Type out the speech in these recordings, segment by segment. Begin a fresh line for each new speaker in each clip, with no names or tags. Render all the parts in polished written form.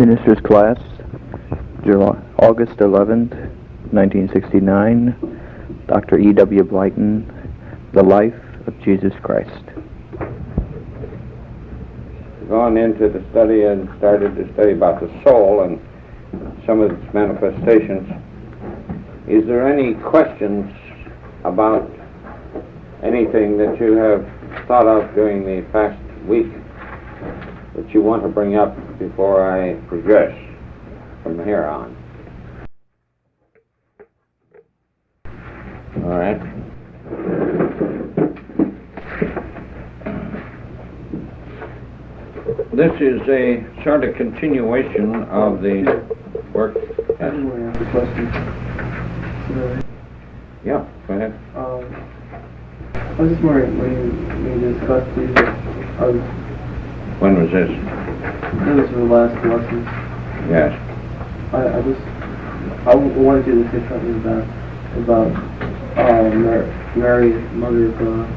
Minister's Class, August 11th, 1969, Dr. E.W. Blighton, The Life of Jesus Christ.
Gone into the study and started to study about the soul and some of its manifestations. Is there any questions about anything that you have thought of during the past week that you want to bring up before I progress from here on? All right. This is a sort of continuation of the work.
I just want to ask a question.
Yeah, go ahead.
I was just wondering, when you discussed Jesus,
When was this?
this was the last lesson.
Yes.
I wanted you to say something about Mary, Mother of God.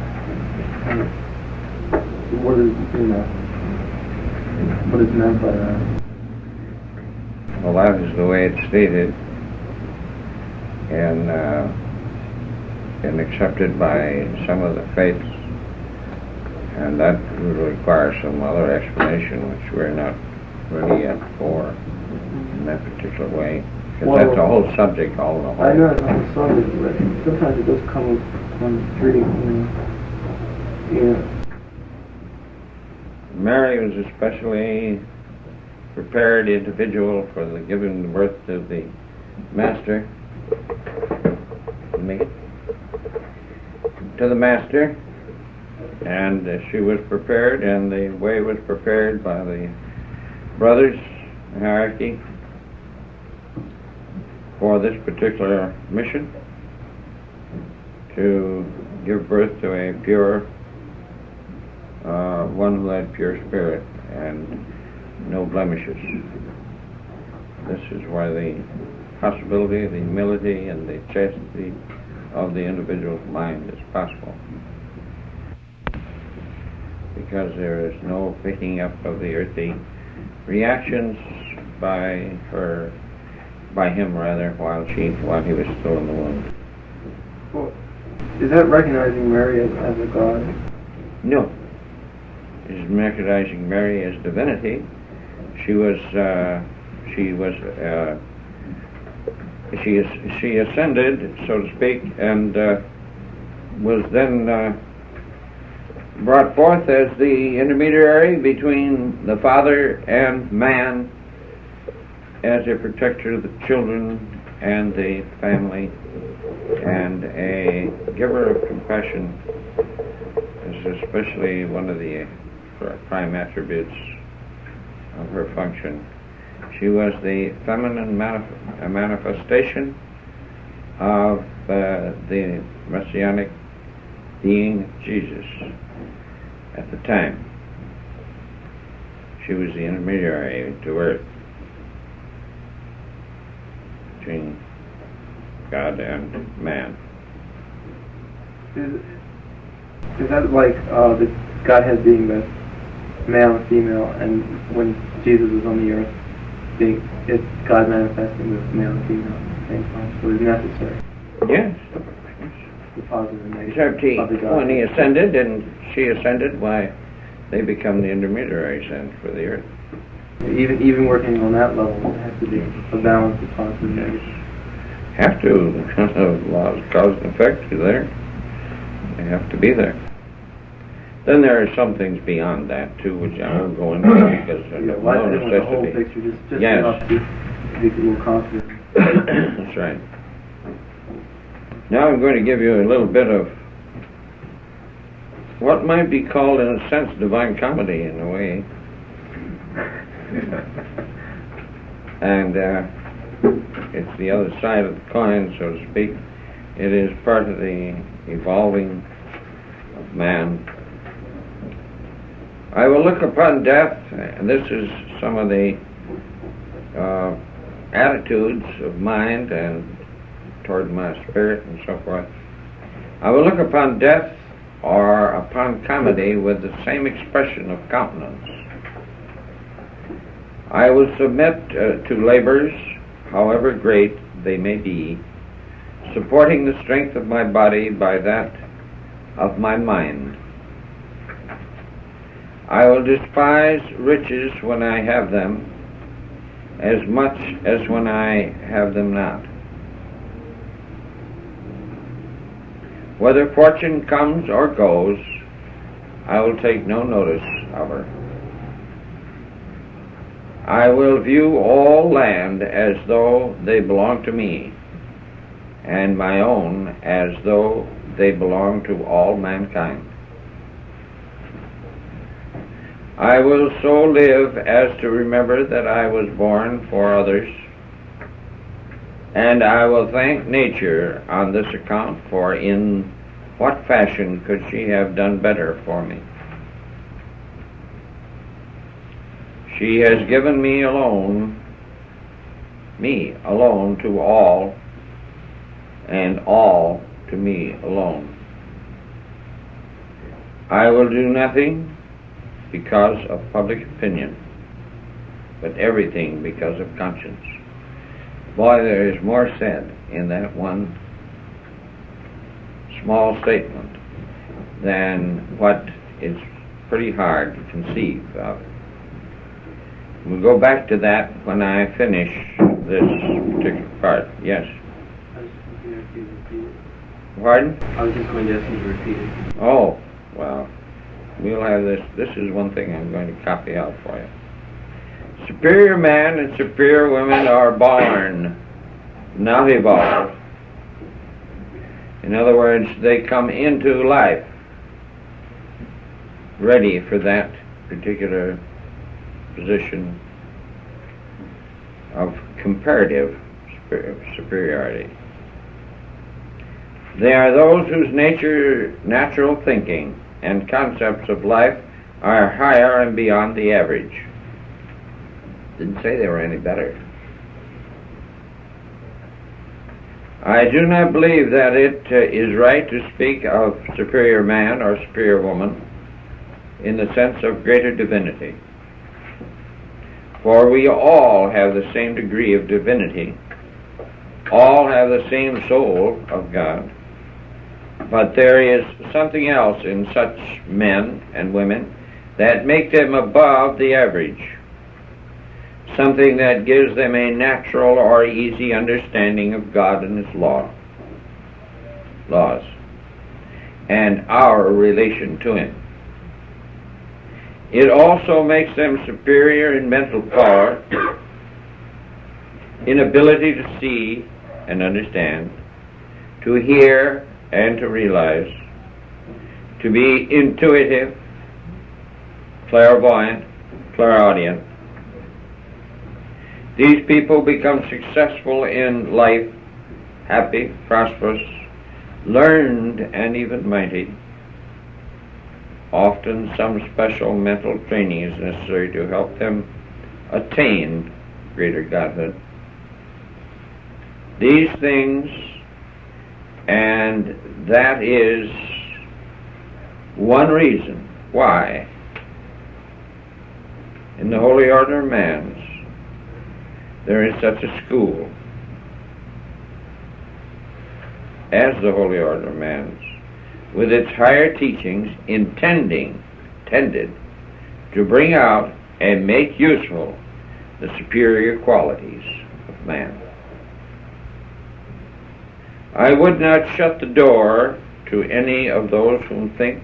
What is, what is meant by that?
Well, that is the way it's stated and accepted by some of the faiths, and that would require some other explanation, which we're not ready yet for in that particular way, because that's a whole subject all in a whole.
I know it's not a subject, but sometimes it does come on the street,
Mary was especially prepared individual for the giving birth to the Master, and she was prepared, and the way was prepared by the brothers, the hierarchy, for this particular mission, to give birth to a pure one who had pure spirit and no blemishes. This is why the possibility, the humility, and the chastity of the individual's mind is possible, because there is no picking up of the earthly reactions by him while he was still in the womb.
Well, is that recognizing Mary as a god?
No. It is recognizing Mary as divinity. She ascended, so to speak, and was then brought forth as the intermediary between the Father and man, as a protector of the children and the family, and a giver of compassion is especially one of the prime attributes of her function. She was the feminine manifestation of the messianic being Jesus at the time. She was the intermediary to earth between God and man.
Is that like the Godhead being the male and female, and when Jesus was on the earth, it's God manifesting with male and female at the same time, so it's necessary?
Yes.
The positive and negative.
Except when he ascended and she ascended, why, they become the intermediaries then for the earth.
Even working on that level, it has to be a balance of positive and negative.
Have to, because of laws of cause and effect are there. They have to be there. Then there are some things beyond that too, which I won't go into because there's no necessity.
The whole picture, just
yes.
enough to make it more confident.
That's right. Now I'm going to give you a little bit of what might be called, in a sense, divine comedy in a way. And it's the other side of the coin, so to speak. It is part of the evolving of man. I will look upon death, and this is some of the attitudes of mind and toward my spirit and so forth. I will look upon death or upon comedy with the same expression of countenance. I will submit to labors, however great they may be, supporting the strength of my body by that of my mind. I will despise riches when I have them, as much as when I have them not. Whether fortune comes or goes, I will take no notice of her. I will view all land as though they belong to me, and my own as though they belong to all mankind. I will so live as to remember that I was born for others, and I will thank nature on this account, for in what fashion could she have done better for me? She has given me alone to all, and all to me alone. I will do nothing because of public opinion, but everything because of conscience. Boy, there is more said in that one small statement than what is pretty hard to conceive of. We'll go back to that when I finish this particular part. Yes?
I was just going to ask you to repeat it.
Pardon?
I was just going to ask you to repeat it.
Oh, well, we'll have this. This is one thing I'm going to copy out for you. Superior man and superior women are born, not evolved. In other words, they come into life ready for that particular position of comparative superiority. They are those whose natural thinking and concepts of life are higher and beyond the average. Didn't say they were any better. I do not believe that it is right to speak of superior man or superior woman in the sense of greater divinity. For we all have the same degree of divinity, all have the same soul of God, but there is something else in such men and women that make them above the average, something that gives them a natural or easy understanding of God and His laws, and our relation to Him. It also makes them superior in mental power, in ability to see and understand, to hear and to realize, to be intuitive, clairvoyant, clairaudient. These people become successful in life, happy, prosperous, learned, and even mighty. Often some special mental training is necessary to help them attain greater godhood. These things, and that is one reason why in the Holy Order of Man's there is such a school as the Holy Order of Man's, with its higher teachings tended to bring out and make useful the superior qualities of man. I would not shut the door to any of those who think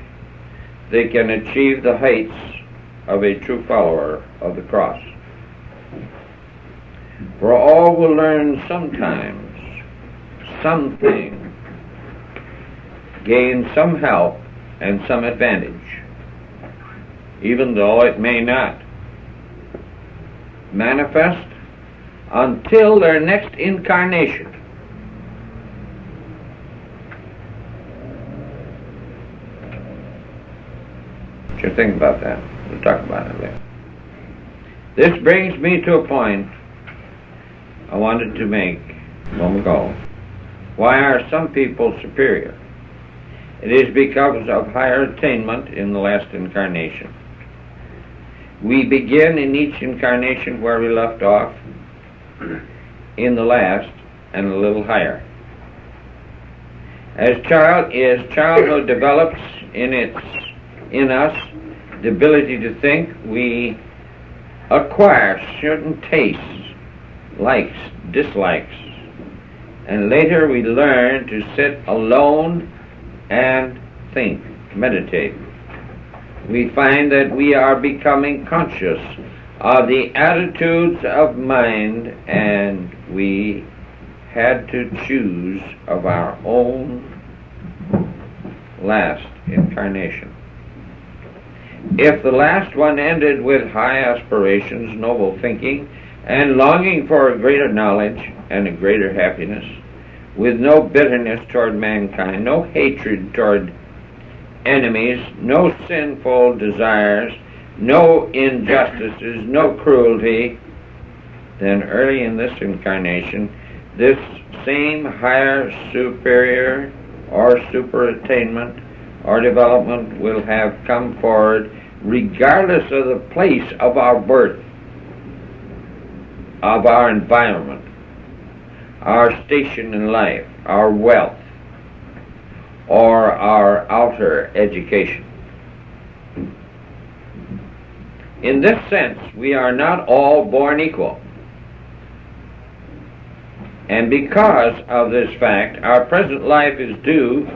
they can achieve the heights of a true follower of the cross. For all will learn sometimes something, gain some help and some advantage, even though it may not manifest until their next incarnation. What you think about that? We'll talk about it later. This brings me to a point I wanted to make a moment ago. Why are some people superior? It is because of higher attainment in the last incarnation. We begin in each incarnation where we left off in the last, and a little higher. As childhood develops in us the ability to think, we acquire certain tastes, likes, dislikes, and later we learn to sit alone and think, meditate. We find that we are becoming conscious of the attitudes of mind, and we had to choose of our own last incarnation. If the last one ended with high aspirations, noble thinking, and longing for a greater knowledge and a greater happiness, with no bitterness toward mankind, no hatred toward enemies, no sinful desires, no injustices, no cruelty, then early in this incarnation, this same higher, superior, or superattainment or development will have come forward regardless of the place of our birth, of our environment, our station in life, our wealth, or our outer education. In this sense, we are not all born equal. And because of this fact, our present life is due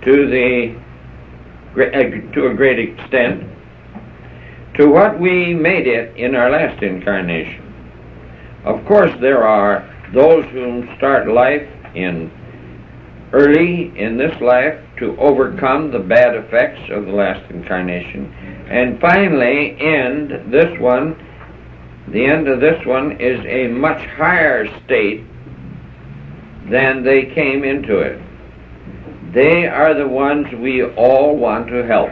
to a great extent to what we made it in our last incarnation. Of course, there are those who start life early in this life to overcome the bad effects of the last incarnation, and finally end this one. The end of this one is a much higher state than they came into it. They are the ones we all want to help.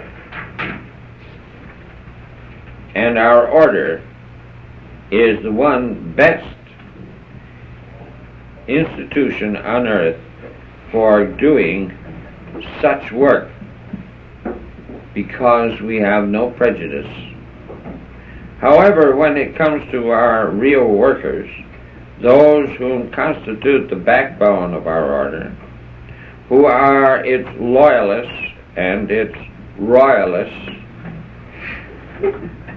And our order is the one best institution on earth for doing such work, because we have no prejudice. However, when it comes to our real workers, those whom constitute the backbone of our order, who are its loyalists and its royalists,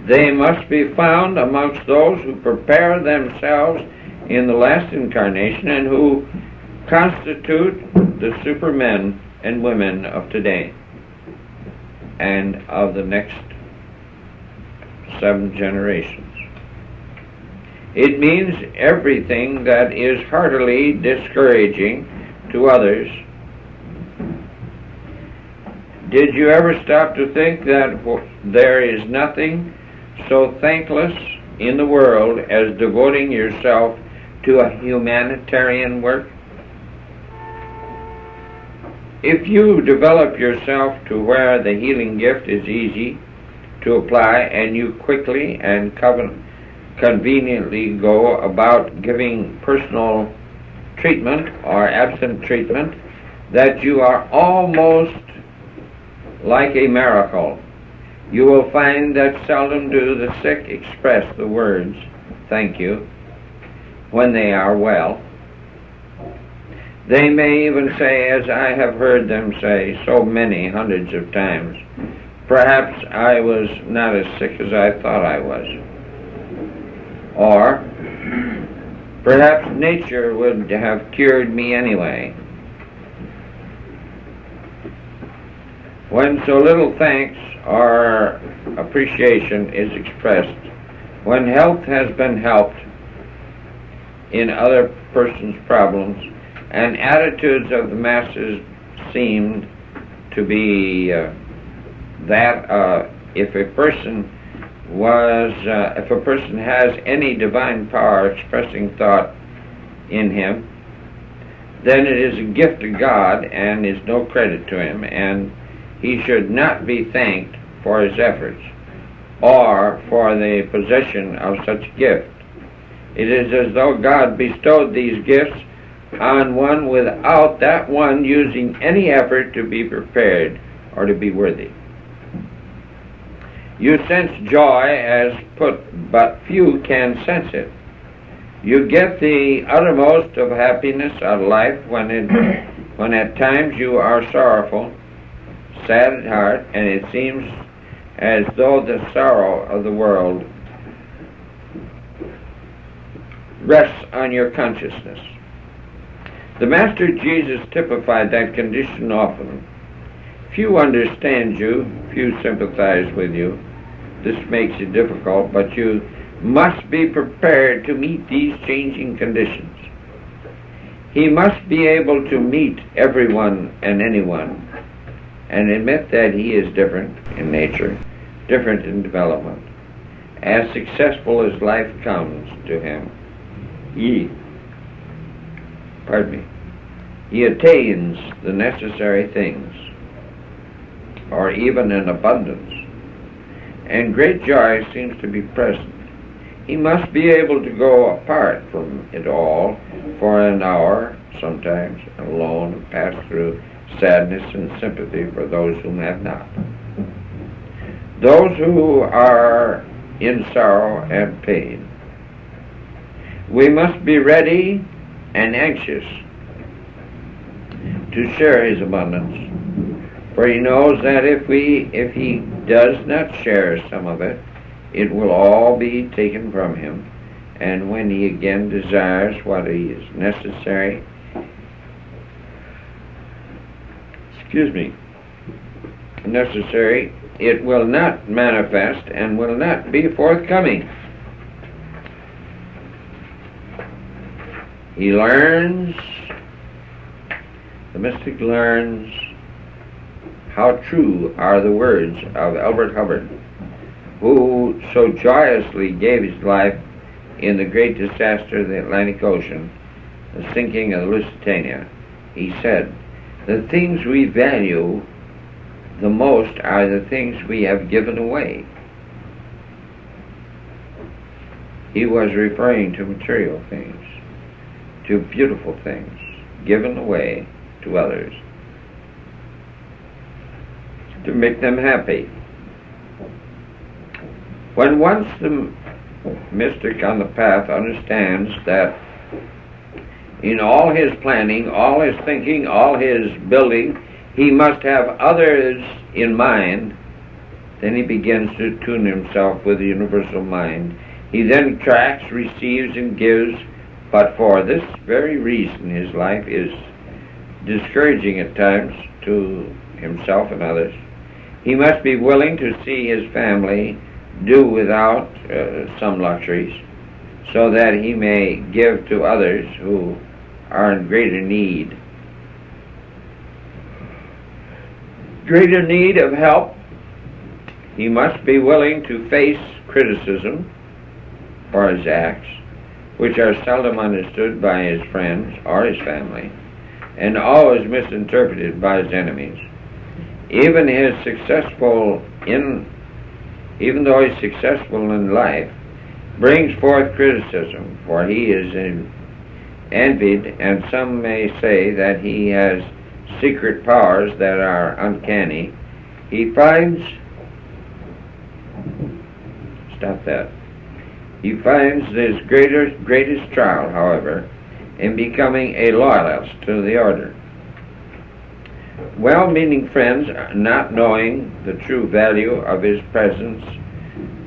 they must be found amongst those who prepare themselves in the last incarnation and who constitute the supermen and women of today and of the next 7 generations. It means everything that is heartily discouraging to others. Did you ever stop to think that there is nothing so thankless in the world as devoting yourself to a humanitarian work? If you develop yourself to where the healing gift is easy to apply, and you quickly and conveniently go about giving personal treatment or absent treatment, that you are almost like a miracle. You will find that seldom do the sick express the words, "Thank you," when they are well. They may even say, as I have heard them say so many hundreds of times, "Perhaps I was not as sick as I thought I was." Or, "Perhaps nature would have cured me anyway." When so little thanks or appreciation is expressed, when health has been helped in other persons' problems, and attitudes of the masses seemed to be that if a person has any divine power expressing thought in him, then it is a gift to God and is no credit to him, and he should not be thanked for his efforts or for the possession of such gift. It is as though God bestowed these gifts on one without that one using any effort to be prepared or to be worthy. You sense joy as put, but few can sense it. You get the uttermost of happiness out of life when at times you are sorrowful, sad at heart, and it seems as though the sorrow of the world rests on your consciousness. The Master Jesus typified that condition often. Few understand you, few sympathize with you. This makes it difficult, but you must be prepared to meet these changing conditions. He must be able to meet everyone and anyone and admit that he is different in nature, different in development. As successful as life comes to him, he attains the necessary things, or even in abundance, and great joy seems to be present. He must be able to go apart from it all for an hour, sometimes alone, and pass through sadness and sympathy for those whom have not. Those who are in sorrow and pain. We must be ready and anxious to share his abundance, for he knows that if he does not share some of it, it will all be taken from him, and when he again desires what is necessary, it will not manifest and will not be forthcoming. He learns, the mystic learns, how true are the words of Albert Hubbard, who so joyously gave his life in the great disaster of the Atlantic Ocean, the sinking of the Lusitania. He said, "The things we value the most are the things we have given away." He was referring to material things, to beautiful things given away to others to make them happy. When once the mystic on the path understands that in all his planning, all his thinking, all his building, he must have others in mind, then he begins to tune himself with the universal mind. He then tracks, receives, and gives, but for this very reason his life is discouraging at times to himself and others. He must be willing to see his family do without some luxuries, so that he may give to others who are in greater need of help. He must be willing to face criticism for his acts, which are seldom understood by his friends or his family, and always misinterpreted by his enemies. Even though he's successful in life, brings forth criticism, for he is envied, and some may say that he has secret powers that are uncanny. He finds his greatest trial, however, in becoming a loyalist to the order. Well-meaning friends, not knowing the true value of his presence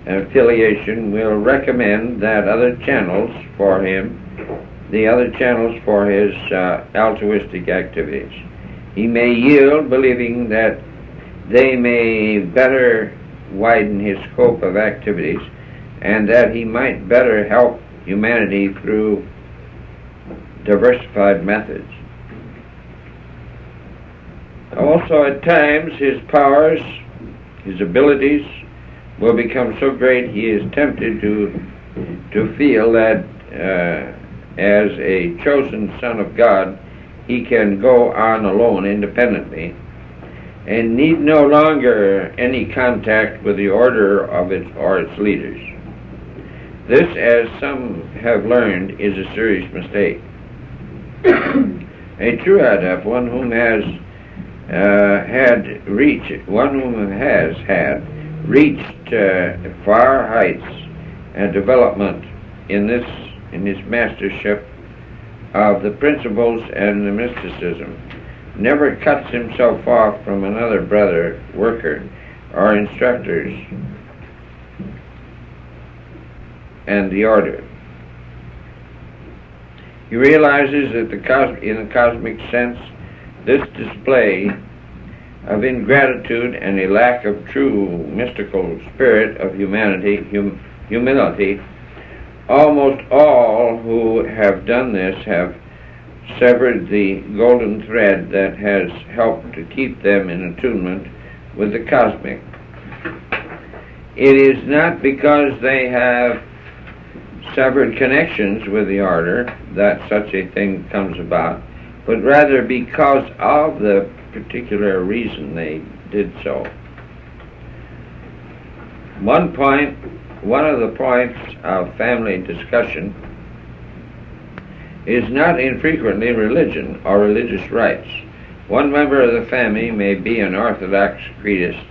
and affiliation, will recommend that other channels for his altruistic activities. He may yield, believing that they may better widen his scope of activities and that he might better help humanity through diversified methods. Also, at times, his powers, his abilities will become so great he is tempted to feel that as a chosen son of God, he can go on alone independently and need no longer any contact with the order of its leaders. This, as some have learned, is a serious mistake. A true adept, one whom has reached far heights and development in his mastership of the principles and the mysticism, never cuts himself off from another brother, worker, or instructors, and the order. He realizes that in a cosmic sense, this display of ingratitude and a lack of true mystical spirit of humility, almost all who have done this have severed the golden thread that has helped to keep them in attunement with the cosmic. It is not because they have severed connections with the order that such a thing comes about, but rather because of the particular reason they did so. One of the points of family discussion is not infrequently religion or religious rites. One member of the family may be an Orthodox creedist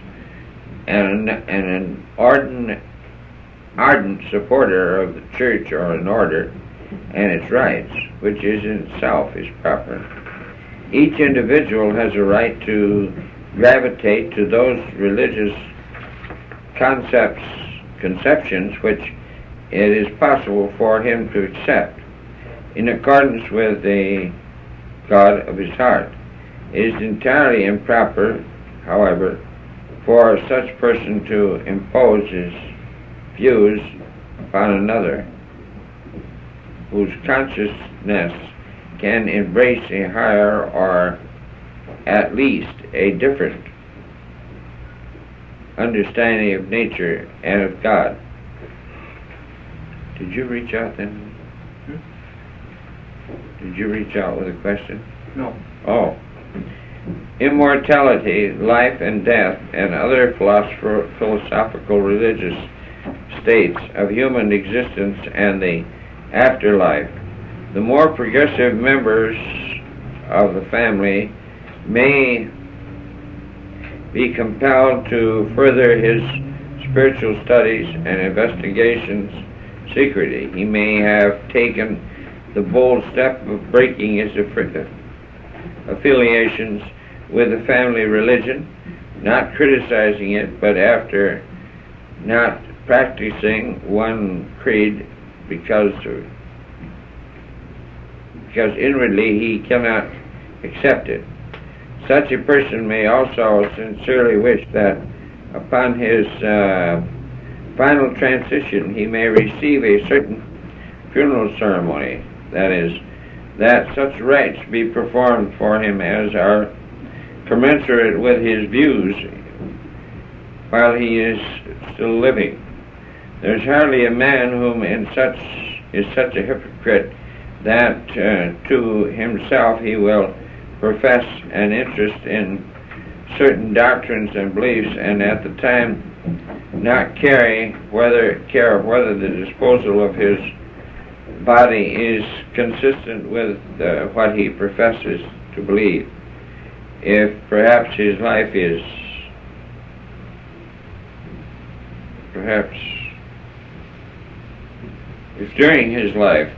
and an ardent supporter of the church or an order and its rites, which is in itself is proper. Each individual has a right to gravitate to those religious conceptions which it is possible for him to accept in accordance with the God of his heart. It is entirely improper, however, for such person to impose his views upon another whose consciousness can embrace a higher or at least a different understanding of nature and of God. Did you reach out then? Did you reach out with a question?
No.
Oh. Immortality, life and death, and other philosophical religious states of human existence and the afterlife. The more progressive members of the family may be compelled to further his spiritual studies and investigations secretly. He may have taken the bold step of breaking his affiliations with the family religion, not criticizing it, but after not practicing one creed because inwardly he cannot accept it. Such a person may also sincerely wish that upon his final transition he may receive a certain funeral ceremony, that is, that such rites be performed for him as are commensurate with his views while he is still living. There's hardly a man whom is such a hypocrite that to himself he will profess an interest in certain doctrines and beliefs, and at the time not care whether the disposal of his body is consistent with what he professes to believe. If perhaps his life is if during his life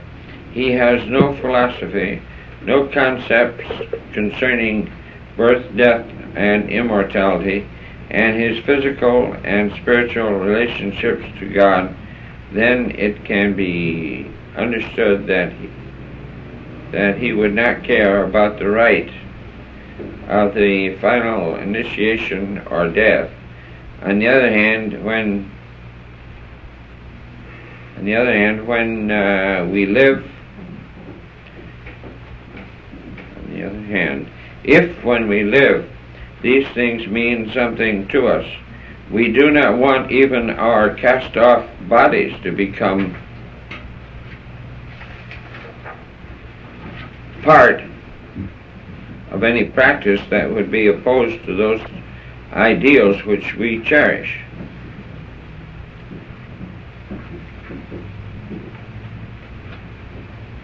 he has no philosophy, no concepts concerning birth, death, and immortality, and his physical and spiritual relationships to God, then it can be understood that he would not care about the rite of the final initiation or death. On the other hand, when we live, if when we live these things mean something to us, we do not want even our cast-off bodies to become part of any practice that would be opposed to those ideals which we cherish.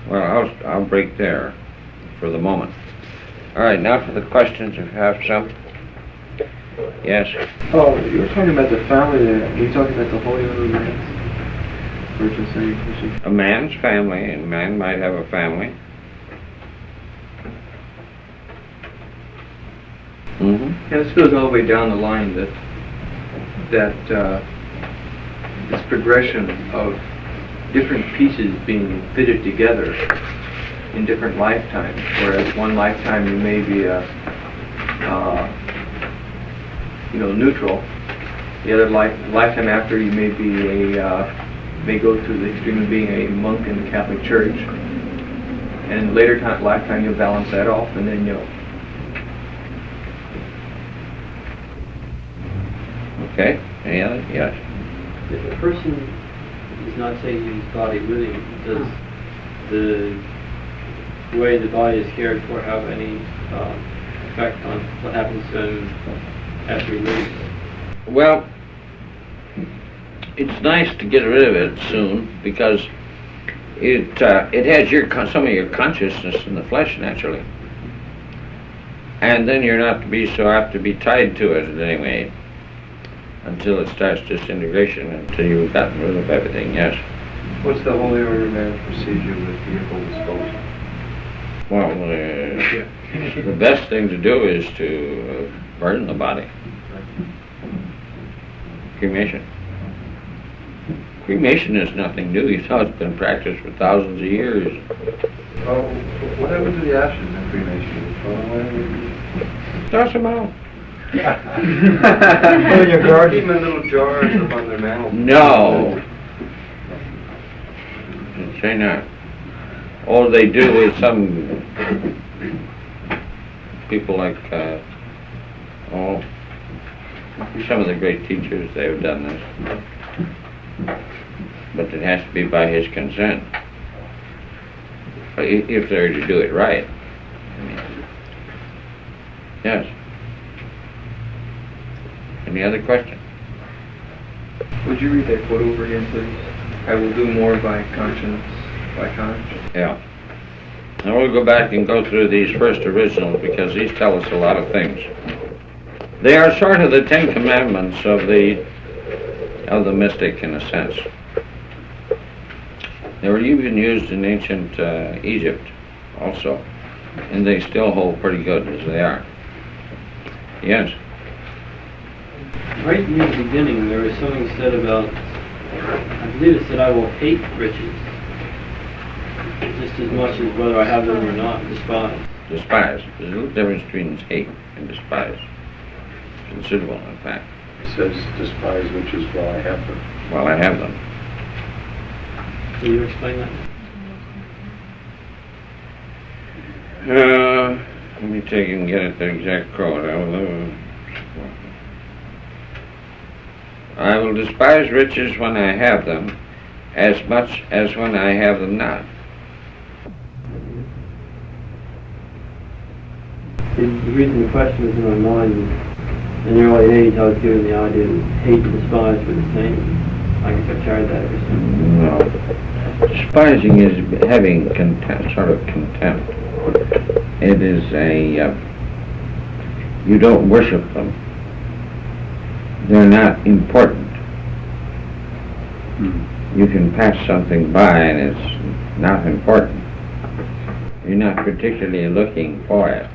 Well, I'll break there for the moment. All right, now for the questions, if you have some. Yes?
Oh, you were talking about the family there. Were you talking about the Holy Order of Knights? Virgin sanctification.
A man's family, and a man might have a family. Mm-hmm.
And this goes all the way down the line that this progression of different pieces being fitted together in different lifetimes. Whereas one lifetime you may be a neutral. The other lifetime after you may be may go through the extreme of being a monk in the Catholic Church. And later lifetime you'll balance that off, and then you'll.
Okay. Any other? Yes.
If a person is not saved in his body living, does the way the body is cared for have any effect on what happens to him after he leaves?
Well, it's nice to get rid of it soon because it has some of your consciousness in the flesh naturally, and then you're not to be so apt to be tied to it anyway until it starts disintegration, until you've gotten rid of everything. Yes.
What's the Holy Order man procedure with vehicle disposal?
Well, the best thing to do is to burn the body. Cremation. Cremation is nothing new. You know, it's been practiced for thousands of years.
Oh, what happened to the ashes in cremation?
Toss them out.
Keep them in little jars up on their mantle.
No. Say not. All they do is some people like, some of the great teachers, they have done this. But it has to be by his consent. If they're to do it right. I mean, yes. Any other question?
Would you read that quote over again, please? I will do more by conscience,
Yeah. Now we'll go back and go through these first originals because these tell us a lot of things. They are sort of the Ten Commandments of the mystic in a sense. They were even used in ancient Egypt also, and they still hold pretty good as they are. Yes.
Right near the beginning, there was something said about, I believe it said, I will hate riches, just as much as whether I have them or not, despise.
Despise. There's a little difference between hate and despise. Considerable, in fact.
It says, despise riches while I have them.
While I have them.
Will you explain that?
Let me take and get at the exact quote. I will despise riches when I have them, as much as when I have them not.
The reason the question was in my mind is, in the early age I was given the idea that hate and despise were the same. I guess I've carried that ever since.
No. Despising is having contempt, sort of contempt. It is you don't worship them. They're not important. You can pass something by and it's not important. You're not particularly looking for it.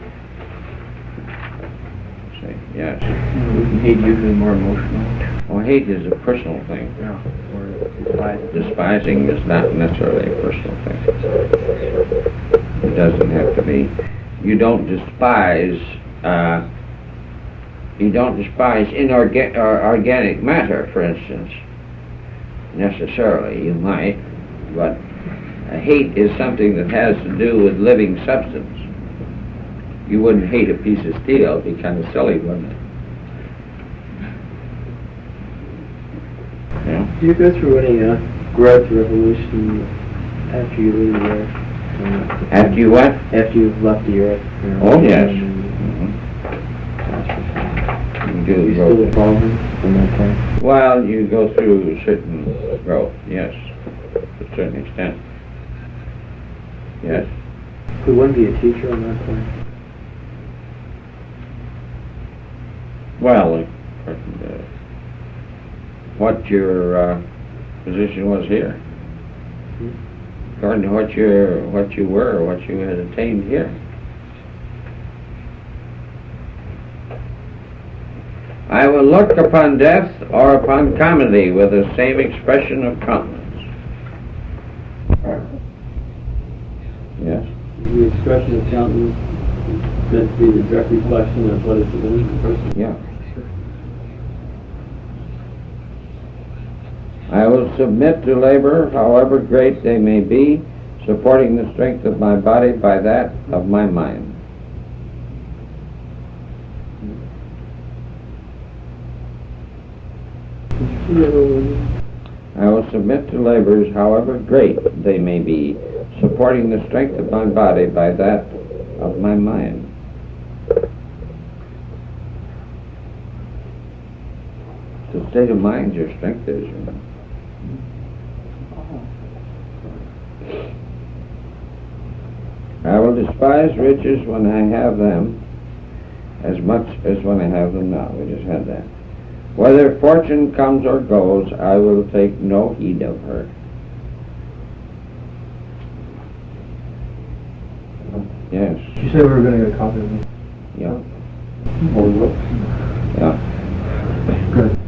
See, yes.
Isn't hate usually more emotional?
Well, hate is a personal thing.
Yeah. Or despise.
Despising is not necessarily a personal thing. It doesn't have to be. You don't despise organic matter, for instance, necessarily. You might, but hate is something that has to do with living substance. You wouldn't hate a piece of steel. It'd be kind of silly, wouldn't it? Yeah.
Do you go through any growth or evolution after you leave the earth?
After you what?
After you've left the earth?
Oh, yes.
You still evolving from that time?
Well, you go through certain growth, yes, to a certain extent. Yes.
Could one be a teacher on that point?
Well, what your position was here. according to what you were, or what you had attained here. I will look upon death or upon comedy with the same expression of countenance. Yes?
The expression of countenance is meant to be the direct reflection of what is within the person.
Yeah. I will submit to labor, however great they may be, supporting the strength of my body by that of my mind. I will submit to labors, however great they may be, supporting the strength of my body by that of my mind. The state of mind your strength is, you know. I will despise riches when I have them as much as when I have them now. We just had that. Whether fortune comes or goes, I will take no heed of her. Yes.
Did you say we were going to get a copy of this?
Yeah.
Yeah.
Yeah.
Good.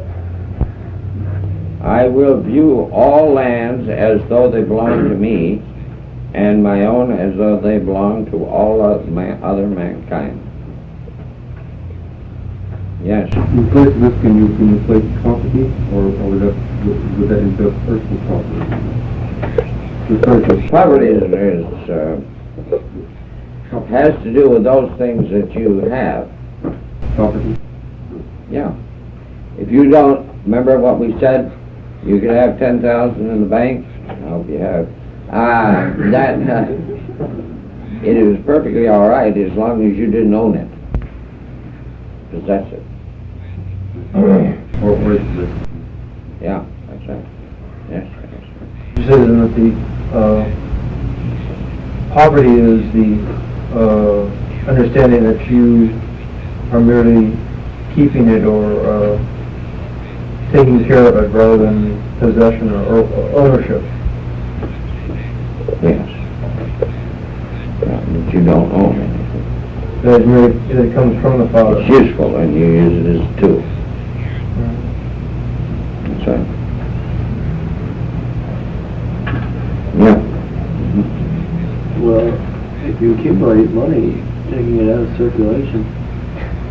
I will view all lands as though they belong to me, and my own as though they belong to all of other mankind. Yes.
In place of this, can you place property, or would that entail personal property? The purchase.
Poverty has to do with those things that you have.
Property.
Yeah. If you don't remember what we said, you could have 10,000 in the bank. I hope you have. It is perfectly all right as long as you didn't own it. Possess it.
Or is this?
Yeah, that's right. Yes.
You said that the poverty is the understanding that you are merely keeping it or taking care of it rather than possession or ownership.
Yes. But you don't own anything.
That it comes from the Father.
It's useful and you use it as a tool. That's right. Yeah.
Well, if you accumulate money, taking it out of circulation,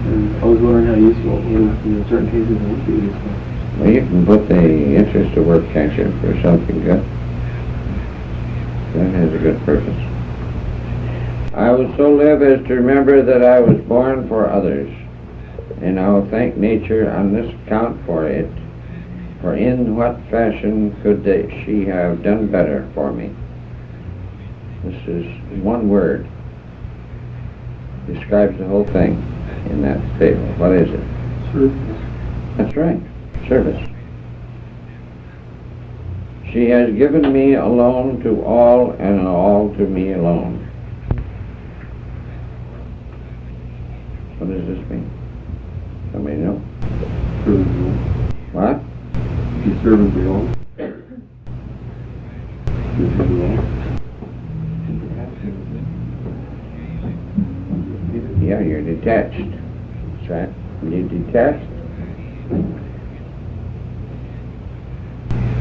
and I was wondering how useful, in certain cases it would be useful.
Well, you can put the interest to work, can't you, for something good. That has a good purpose. I will so live as to remember that I was born for others, and I will thank nature on this account for it, for in what fashion could she have done better for me? This is one word. Describes the whole thing in that table. What is it?
Service.
That's right. Service. She has given me alone to all, and all to me alone. What does this mean? Somebody know?
Servant rule.
What?
The servant rule. This is rule.
Yeah, you're detached. That's right. You're detached.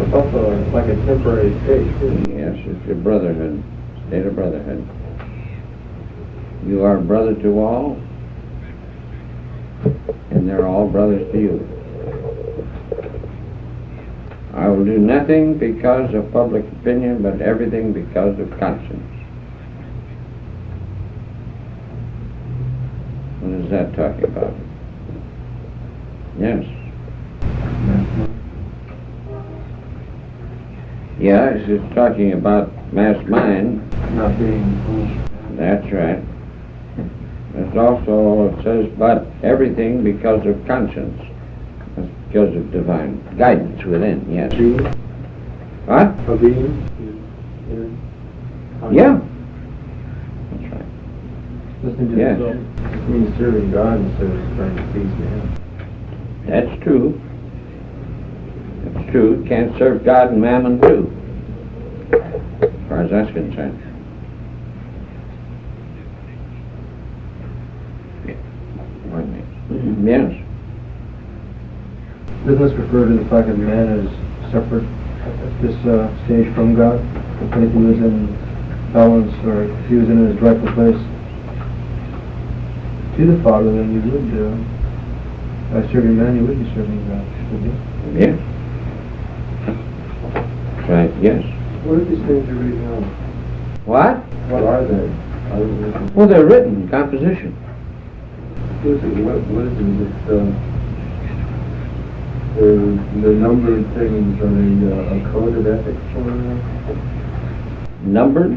It's also like a temporary state, too.
Yes, it's a brotherhood, state of brotherhood. You are brother to all, and they're all brothers to you. I will do nothing because of public opinion, but everything because of conscience. What is that talking about? Yes. Yeah, it's talking about mass mind.
Not being...
That's right. It's also, it says, but everything because of conscience. That's because of divine guidance within, yes. What?
A being?
Yeah. That's right.
Listening to
Yes.
yourself. It means serving God instead of trying to please man.
That's true. That's true. Can't serve God and mammon too. that's concerned. Yes.
Doesn't this refer to the fact that man is separate at this stage from God? If he was in balance, or if he was in his rightful place to the Father, then you would, by serving man, you would be serving God, wouldn't you?
Yes. Right, yes.
What are these things you're reading now?
What?
What are they?
Well, they're written, composition.
What is it? Is it the numbered things? Are they a code of ethics or?
Numbered?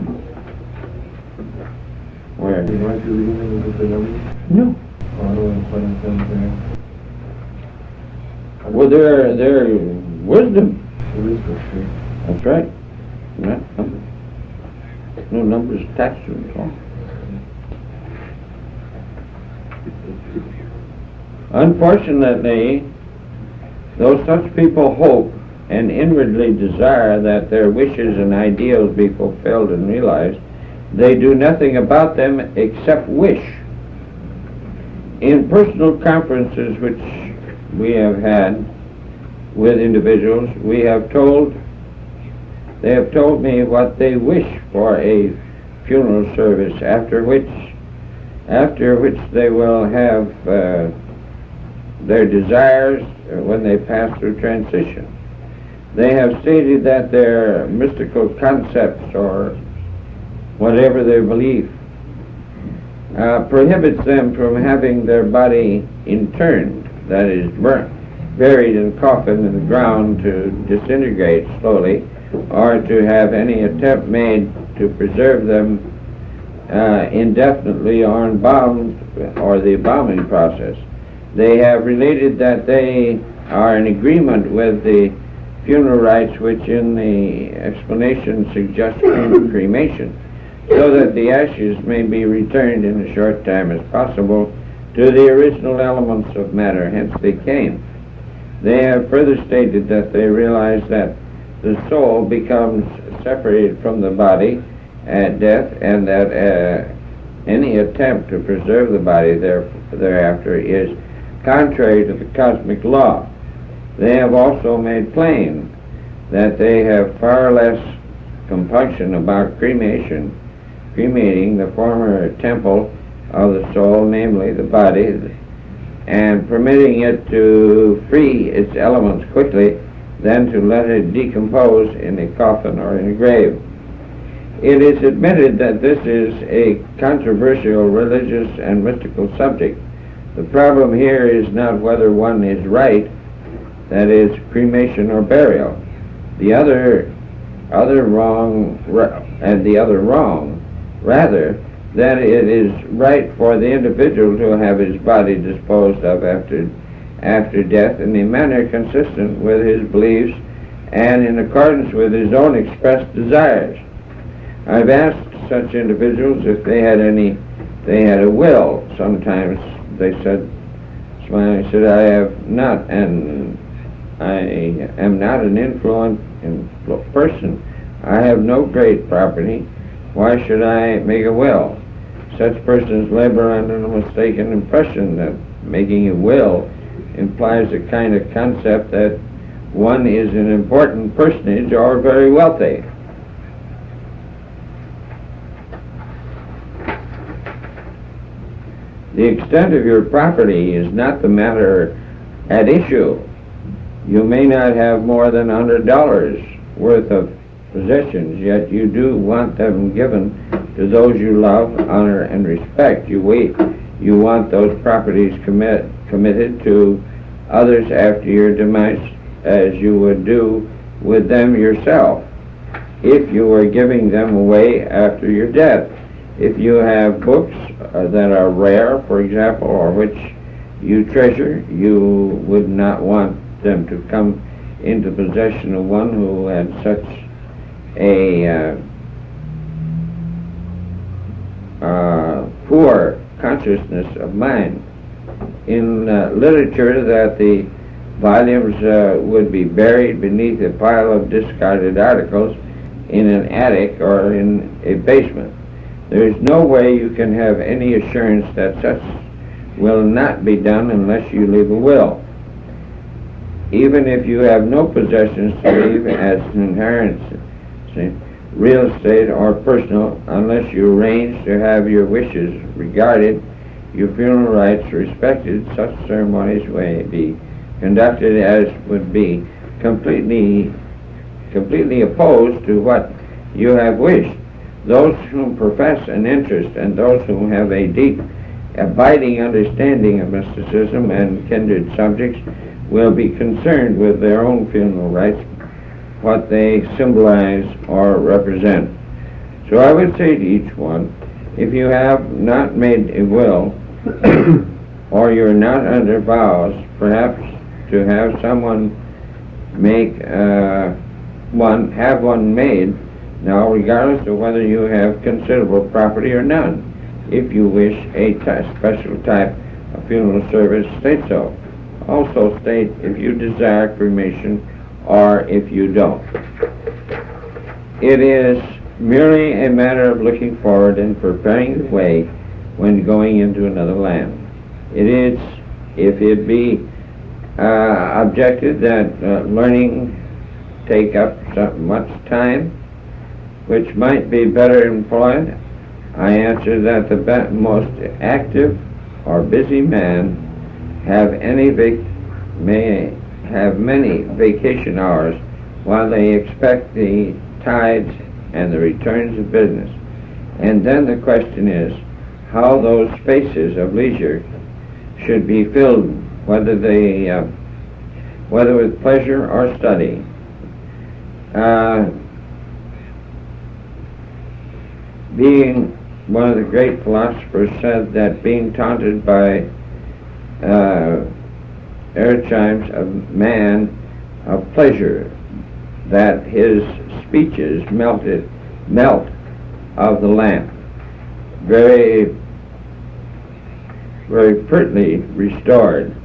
Where?
Aren't you reading them with the numbers?
No.
Oh, I don't want to find them there.
Well, they're wisdom.
There is no tree.
That's right. Not numbers. No numbers attached to them at all. Unfortunately, though such people hope and inwardly desire that their wishes and ideals be fulfilled and realized, they do nothing about them except wish. In personal conferences which we have had with individuals, they have told me what they wish for a funeral service, after which they will have their desires when they pass through transition. They have stated that their mystical concepts, or whatever their belief, prohibits them from having their body interned, that is, buried in a coffin in the ground to disintegrate slowly, or to have any attempt made to preserve them indefinitely or embalmed, or the embalming process. They have related that they are in agreement with the funeral rites which in the explanation suggest cremation, so that the ashes may be returned in a short time as possible to the original elements of matter hence they came. They have further stated that they realize that the soul becomes separated from the body at death, and that any attempt to preserve the body thereafter is contrary to the cosmic law. They have also made plain that they have far less compunction about cremating the former temple of the soul, namely the body, and permitting it to free its elements quickly than to let it decompose in a coffin or in a grave. It is admitted that this is a controversial religious and mystical subject. The problem here is not whether one is right, that is, cremation or burial. The other wrong, rather, that it is right for the individual to have his body disposed of after death in a manner consistent with his beliefs and in accordance with his own expressed desires. I've asked such individuals if they had a will. Sometimes they said, smiling, said, I have not, and I am not an influent person. I have no great property. Why should I make a will? Such persons labor under the mistaken impression that making a will implies a kind of concept that one is an important personage or very wealthy. The extent of your property is not the matter at issue. You may not have more than $100 worth of possessions, yet you do want them given to those you love, honor, and respect. You want those properties committed to others after your demise, as you would do with them yourself, if you were giving them away after your death. If you have books that are rare, for example, or which you treasure, you would not want them to come into possession of one who had such a poor consciousness of mind. In literature, that the volumes would be buried beneath a pile of discarded articles in an attic or in a basement. There is no way you can have any assurance that such will not be done unless you leave a will. Even if you have no possessions to leave as an inheritance, real estate or personal, unless you arrange to have your wishes regarded, your funeral rites respected, such ceremonies may be conducted as would be completely opposed to what you have wished. Those who profess an interest and those who have a deep, abiding understanding of mysticism and kindred subjects will be concerned with their own funeral rites, what they symbolize or represent. So I would say to each one, if you have not made a will, or you're not under vows, perhaps to have someone have one made, now regardless of whether you have considerable property or none. If you wish a special type of funeral service, state so. Also state if you desire cremation or if you don't. It is merely a matter of looking forward and preparing the way when going into another land. It is, if it be objected that learning take up so much time, which might be better employed, I answer that the most active or busy man may have many vacation hours while they expect the tides and the returns of business. And then the question is how those spaces of leisure should be filled, whether with pleasure or study. Being one of the great philosophers said that being taunted by Erchimes of man of pleasure, that his speeches melt of the lamp. Very, very prettily restored.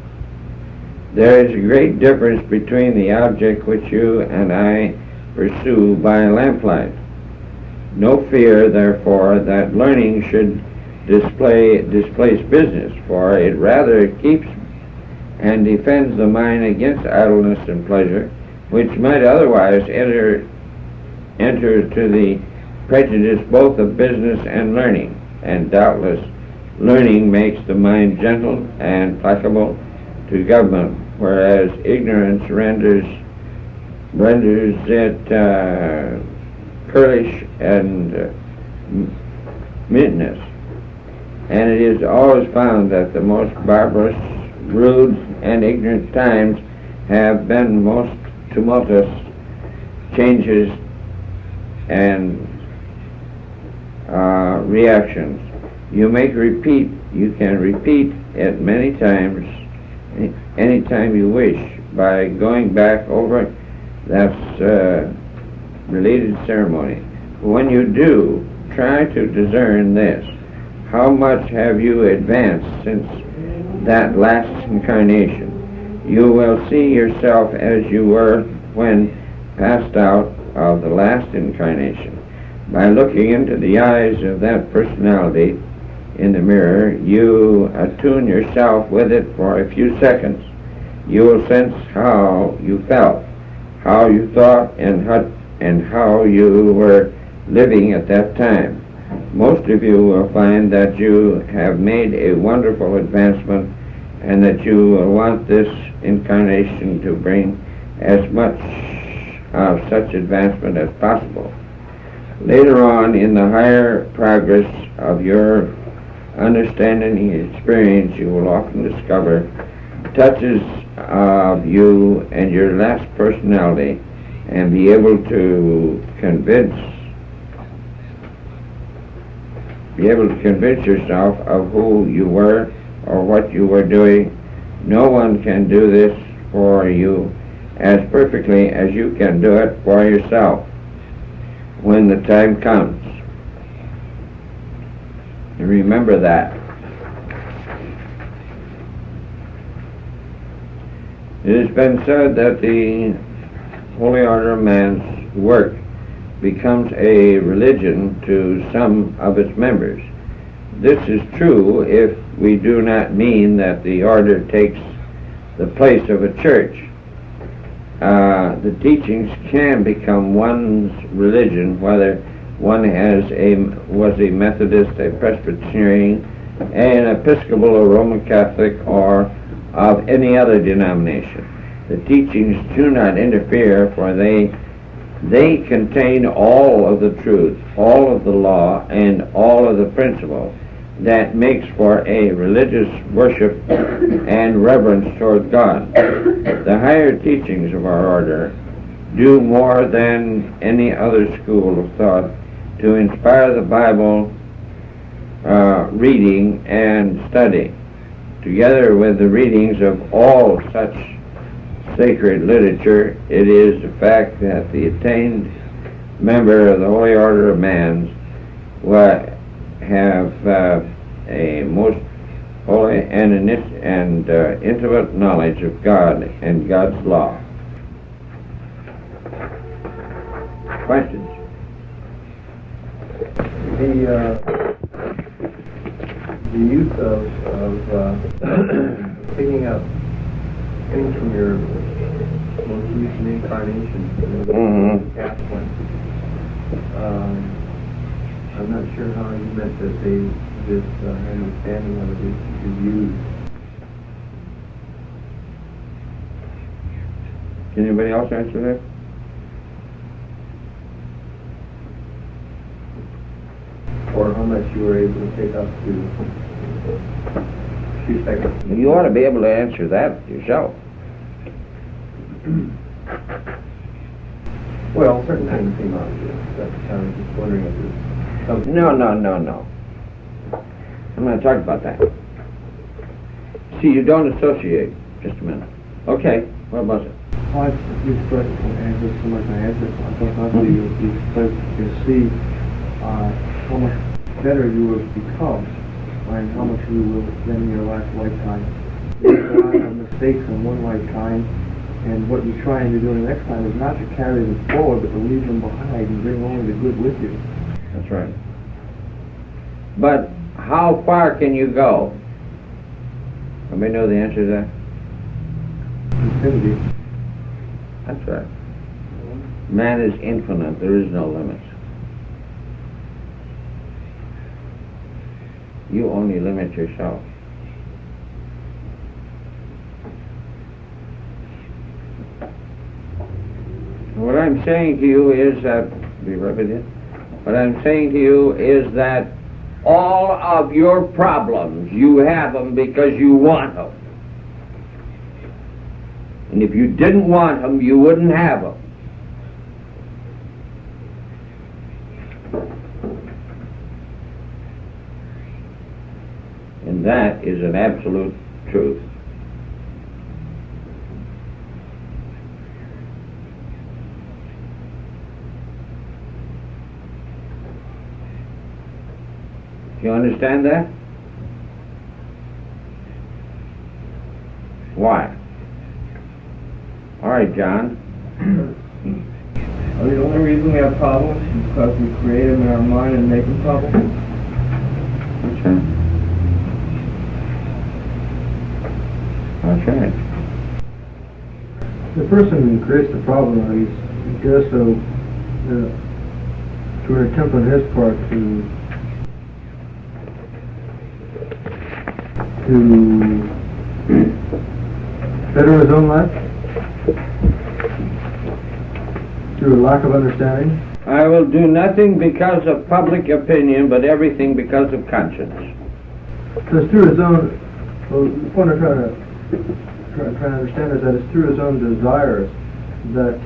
There is a great difference between the object which you and I pursue by lamplight. No fear, therefore, that learning should displace business, for it rather keeps and defends the mind against idleness and pleasure, which might otherwise enter to the prejudice both of business and learning. And doubtless, learning makes the mind gentle and placable to government, whereas ignorance renders it curlish and mutinous. And it is always found that the most barbarous, rude, and ignorant times have been most tumultuous changes and reactions. You can repeat it many times, anytime you wish, by going back over that related ceremony. When you do, try to discern this. How much have you advanced since that last incarnation? You will see yourself as you were when passed out of the last incarnation. By looking into the eyes of that personality in the mirror, you attune yourself with it for a few seconds. You will sense how you felt, how you thought, and how you were living at that time. Most of you will find that you have made a wonderful advancement and that you will want this incarnation to bring as much of such advancement as possible. Later on, in the higher progress of your understanding and experience, you will often discover touches of you and your last personality and be able to convince yourself of who you were or what you were doing. No one can do this for you as perfectly as you can do it for yourself when the time comes. And remember that. It has been said that the Holy Order of Man's work becomes a religion to some of its members. This is true if we do not mean that the order takes the place of a church. The teachings can become one's religion, whether one was a Methodist, a Presbyterian, an Episcopal, a Roman Catholic, or of any other denomination. The teachings do not interfere, for they contain all of the truth, all of the law, and all of the principle that makes for a religious worship and reverence toward God. The higher teachings of our order do more than any other school of thought to inspire the Bible reading and study, together with the readings of all such sacred literature. It is the fact that the attained member of the Holy Order of Man will have a most holy and intimate knowledge of God and God's law. Questions?
The use of picking up things from your most recent incarnation, the past one. I'm not sure how you meant that this understanding of it is used.
Can anybody else answer that?
Or how much you were able to take up to a few seconds.
You ought to be able to answer that yourself.
Well, certain things came out of this. That's I was just wondering if there's something.
No. I'm going to talk about that. See, you don't associate. Just a minute. Okay, what was it?
I expressed answers so much I answered. I thought possibly you express to see how much better you will become and how much you will spend in your last lifetime. There are mistakes in one lifetime, and what you're trying to do in the next time is not to carry them forward, but to leave them behind and bring only the good with you.
That's right. But how far can you go? Anybody know the answer to that?
Infinity.
That's right. Man is infinite. There is no limits. You only limit yourself. What I'm saying to you is that, be right with you. What I'm saying to you is that all of your problems, you have them because you want them. And if you didn't want them, you wouldn't have them. And that is an absolute truth. Do you understand that? Why? All right, John.
The only reason we have problems is because we create them in our mind and make them problems.
That's right. That's right.
The person who creates the problem, he does so through an attempt on his part to better his own life through a lack of understanding.
I will do nothing because of public opinion, but everything because of conscience.
So it's through his own. Well, the point I'm trying to understand is that it's through his own desires that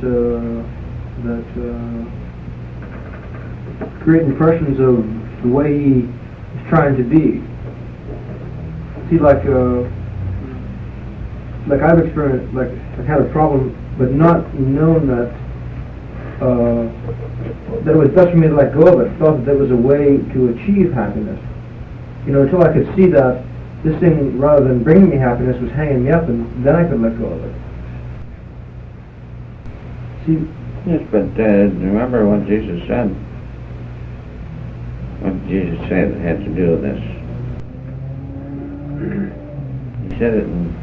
create impressions of the way he is trying to be. See, like I've experienced, like I've had a problem, but not known that it was best for me to let go of it. Thought that there was a way to achieve happiness. You know, until I could see that this thing, rather than bringing me happiness, was hanging me up, and then I could let go of it. See,
Yes, but remember what Jesus said. What did Jesus say that had to do with this? He said it in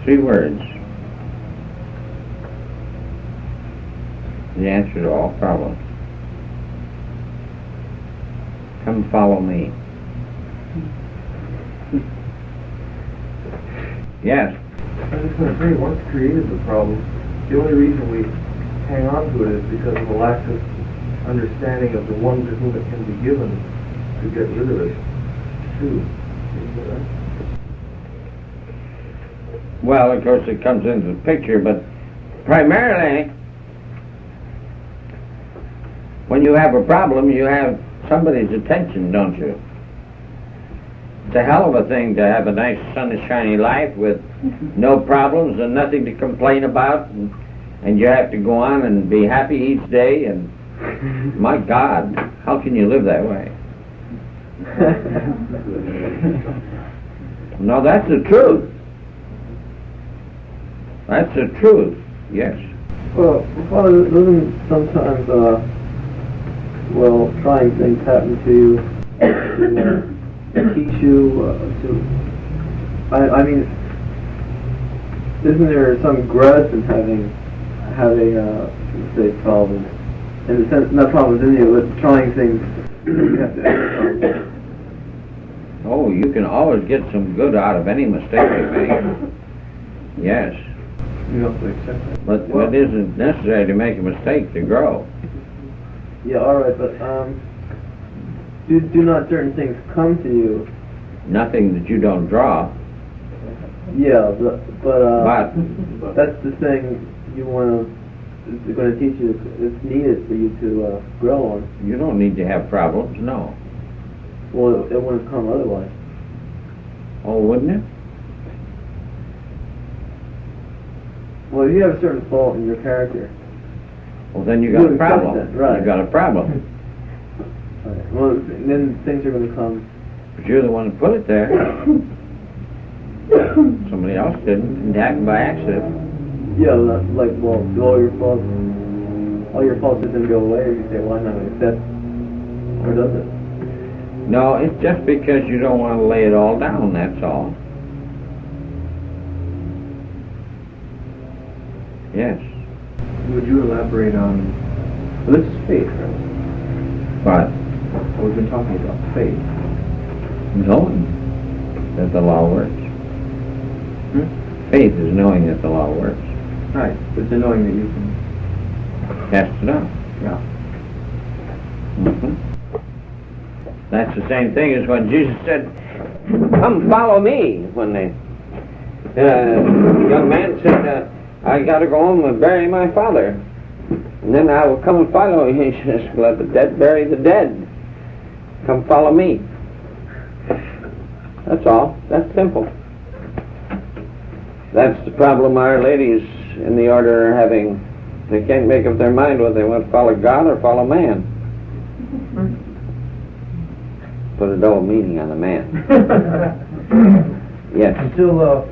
3 words. The answer to all problems. Come follow me. Yes.
I was just going to say, once created the problem, the only reason we hang on to it is because of the lack of understanding of the one to whom it can be given to get rid of it, too. Isn't that right?
Well, of course, it comes into the picture, but primarily, when you have a problem, you have somebody's attention, don't you? It's a hell of a thing to have a nice, sunshiny life with no problems and nothing to complain about, and you have to go on and be happy each day, and my God, how can you live that way? No, that's the truth. That's the truth, yes.
Well, Father, doesn't sometimes, trying things happen to you to teach you I mean, isn't there some grudge in having let's say problems? In the sense, not problems in you, but trying things you have to overcome.
Oh, you can always get some good out of any mistake you make. Yes.
You have to accept that.
But it isn't necessary to make a mistake to grow.
Yeah, all right, but do not certain things come to you?
Nothing that you don't draw.
Yeah, but
But
that's the thing you want to. It's going to teach you. It's needed for you to grow on.
you don't need to have problems, no.
Well, it wouldn't come otherwise.
Oh, wouldn't it?
Well, if you have a certain fault in your character.
Well, then you got a
Wouldn't come
problem.
then, right.
You got a problem.
Right. Well, then things are going to come.
But you're the one who put it there. Somebody else didn't. It happened by accident.
Yeah, like, well, do all your faults didn't go away, or you say, well, I'm not going to accept, or does it?
No, it's just because you don't want to lay it all down, that's all. Yes.
Would you elaborate on, well, this is faith, right?
But
We've been talking about faith.
knowing that the law works. Faith is knowing that the law works.
Right, but it's a knowing that you can,
Cast it out.
yeah.
That's the same thing as when Jesus said, come follow me. When the young man said, I got to go home and bury my father. And then I will come and follow you. He says, let the dead bury the dead. Come follow me. That's all. That's simple. That's the problem our ladies in the order are having. They can't make up their mind whether they want to follow God or follow man. Put a double meaning on the man. Yes.
Until,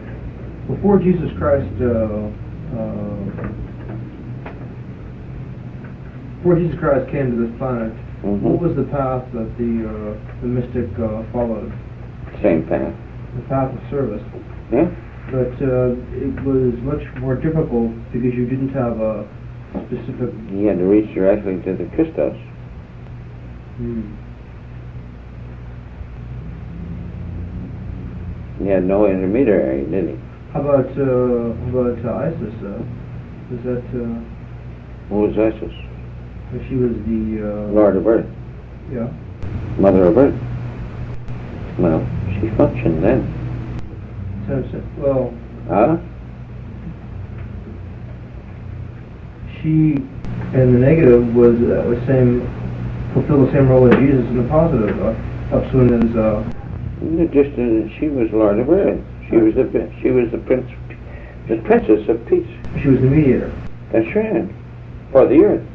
before Jesus Christ came to this planet, what was the path that the mystic followed?
Same path.
The path of service.
Yeah?
But it was much more difficult because you didn't have a specific...
He had to reach directly to the Christos. He had no intermediary, did he?
How about Isis? Was that...
Who was Isis?
she was the...
Lord of Earth.
Yeah.
Mother of Earth. Well, she functioned then.
Well...
Huh?
She, in the negative, was fulfilled the same role as Jesus in the positive, up soon as...
Just she was Lord of Earth. She was the princess of peace.
She was the mediator.
That's right. For the earth.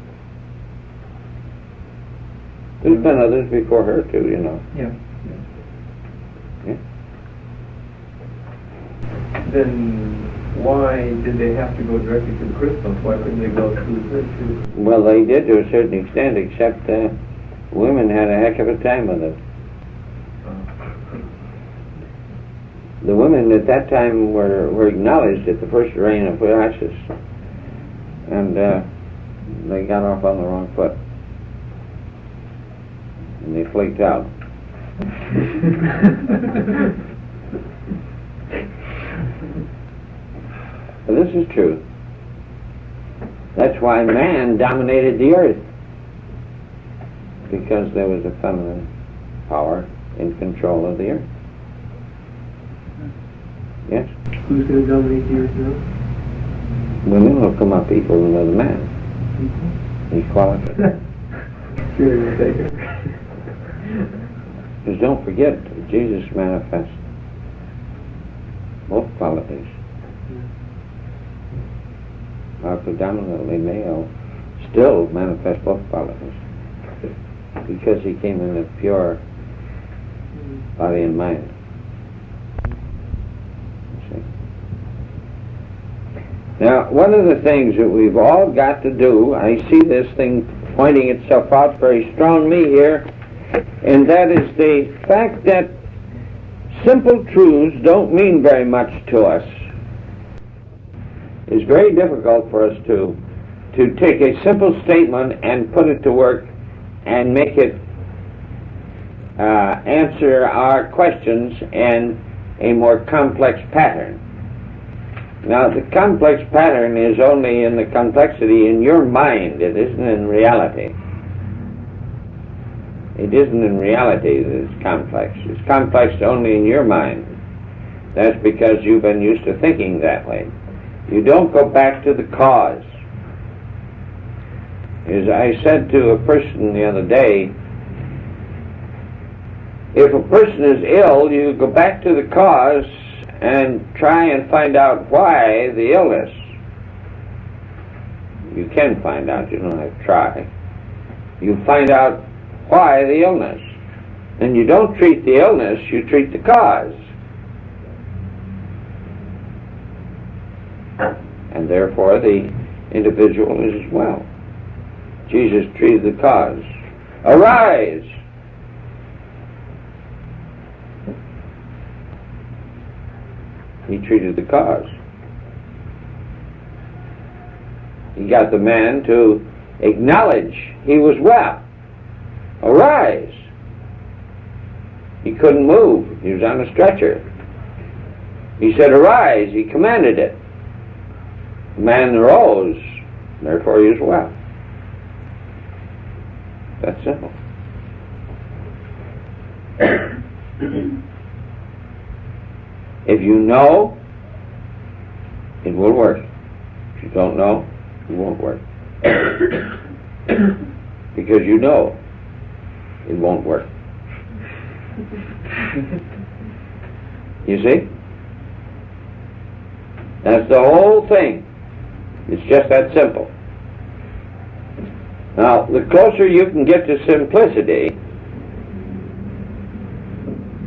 There's been others before her too, you know.
Yeah.
Then,
why did they have to go directly to the Christmas? Why couldn't they go to
Well, they did to a certain extent, except women had a heck of a time with it. The women at that time were acknowledged at the first reign of Isis, and they got off on the wrong foot, and they flaked out. But this is true. That's why man dominated the earth, because there was a feminine power in control of the earth. Yes?
Who's going to dominate the earth now?
Women will come up equal to the man. Equality.
Really mistaken.
Because don't forget, Jesus manifests both qualities. Our predominantly male still manifests both qualities, because he came in a pure body and mind. See? Now, one of the things that we've all got to do, I see this thing pointing itself out very strongly here, and that is the fact that simple truths don't mean very much to us. It's very difficult for us to take a simple statement and put it to work and make it answer our questions in a more complex pattern. Now, the complex pattern is only in the complexity in your mind. It isn't in reality. It isn't in reality that it's complex. It's complex only in your mind. That's because you've been used to thinking that way. You don't go back to the cause. As I said to a person the other day, if a person is ill, you go back to the cause and try and find out why the illness. You can find out, you don't have to try. You find out why the illness. And you don't treat the illness, you treat the cause. And therefore the individual is as well. Jesus treated the cause. Arise! He treated the cause. He got the man to acknowledge he was well. Arise! He couldn't move. He was on a stretcher. He said, arise! He commanded it. The man arose, therefore he was well. That's simple. If you know, it will work. If you don't know, it won't work. Because you know, it won't work. You see? That's the whole thing. It's just that simple. Now, the closer you can get to simplicity,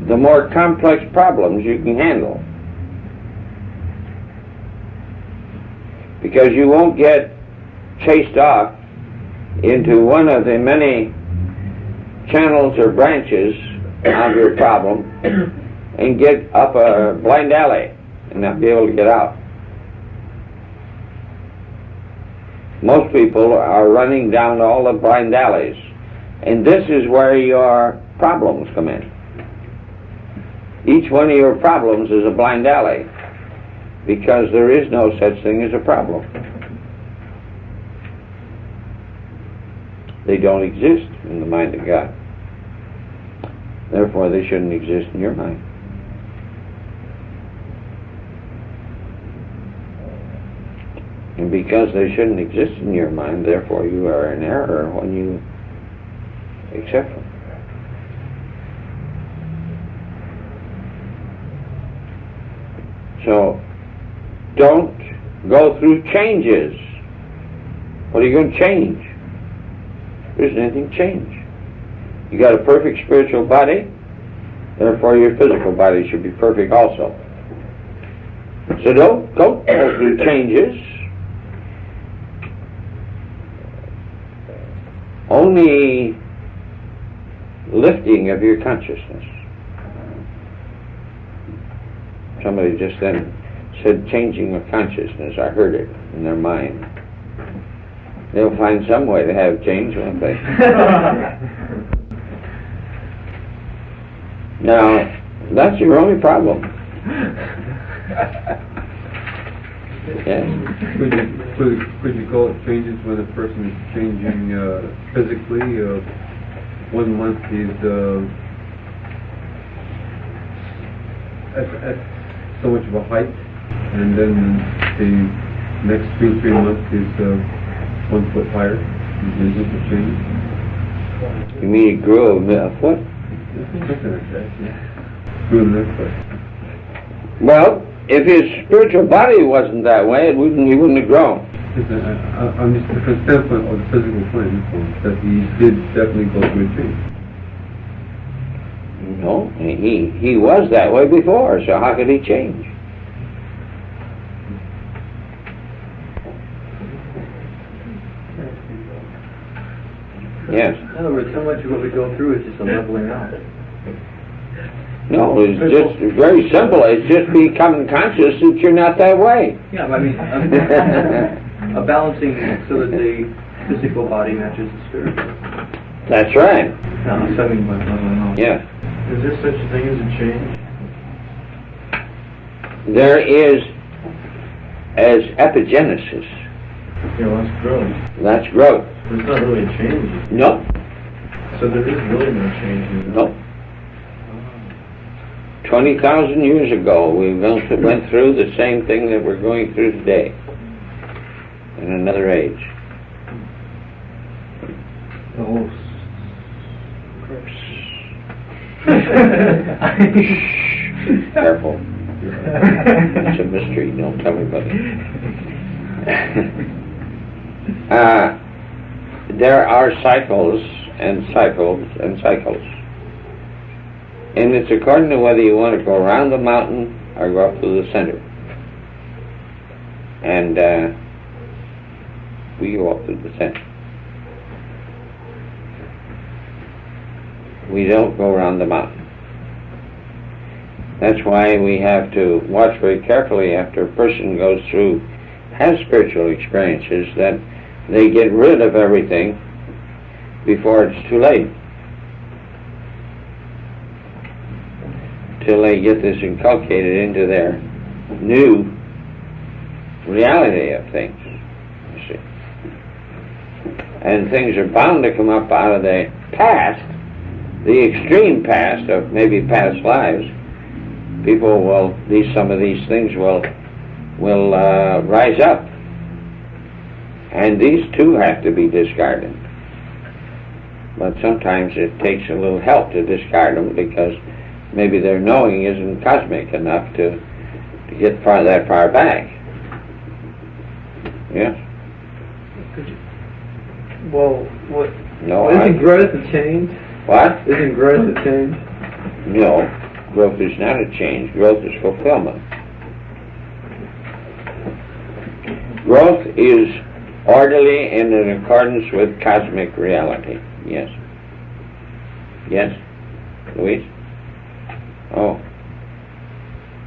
the more complex problems you can handle. Because you won't get chased off into one of the many channels or branches of your problem and get up a blind alley and not be able to get out. Most people are running down all the blind alleys, and this is where your problems come in. Each one of your problems is a blind alley, because there is no such thing as a problem. They don't exist in the mind of God. Therefore, they shouldn't exist in your mind. And because they shouldn't exist in your mind, therefore you are in error when you accept them. So, don't go through changes. What are you going to change? There isn't anything to change. You got a perfect spiritual body, therefore your physical body should be perfect also. So don't go through changes. Only lifting of your consciousness. Somebody just then said changing of consciousness. I heard it in their mind. They'll find some way to have change, won't they? Now, that's your only problem. Yes?
Could you call it changes when a person is changing physically? 1 month he's at so much of a height, and then the next 2-3 months he's 1 foot higher. Is this a change?
You mean he grew a foot?
Something like that, yeah. Grew the next foot.
Well, if his spiritual body wasn't that way, he wouldn't have grown.
I'm just from the standpoint of the physical plane, that he did definitely go through a change.
No, he was that way before, so how could he change? Yes.
In other words, so much of what we go through is just a leveling out.
No, it's just very simple. It's just becoming conscious that you're not that way.
Yeah, I mean, a balancing so that the physical body matches the spiritual.
That's right.
No, something by leveling out.
Yes.
Is there such a thing as a change?
There is as epigenesis.
Yeah, well, that's growth.
That's growth.
But it's not really a change.
No.
So there is really no change in that.
No. 20,000 years ago, we went through the same thing that we're going through today, in another age.
Oh,
Careful. It's a mystery. Don't tell anybody. There are cycles and cycles and cycles. And it's according to whether you want to go around the mountain or go up to the center. And we go up to the center. We don't go around the mountain. That's why we have to watch very carefully after a person has spiritual experiences, that they get rid of everything before it's too late. Till they get this inculcated into their new reality of things, you see. And things are bound to come up out of the past, the extreme past of maybe past lives. Some of these things will rise up. And these too have to be discarded. But sometimes it takes a little help to discard them, because maybe their knowing isn't cosmic enough to get that far back. Yes?
Well, what?
No,
Isn't growth a change?
What?
Isn't growth a change?
No. Growth is not a change. Growth is fulfillment. Growth is orderly and in accordance with cosmic reality. Yes. Yes? Louise? Oh.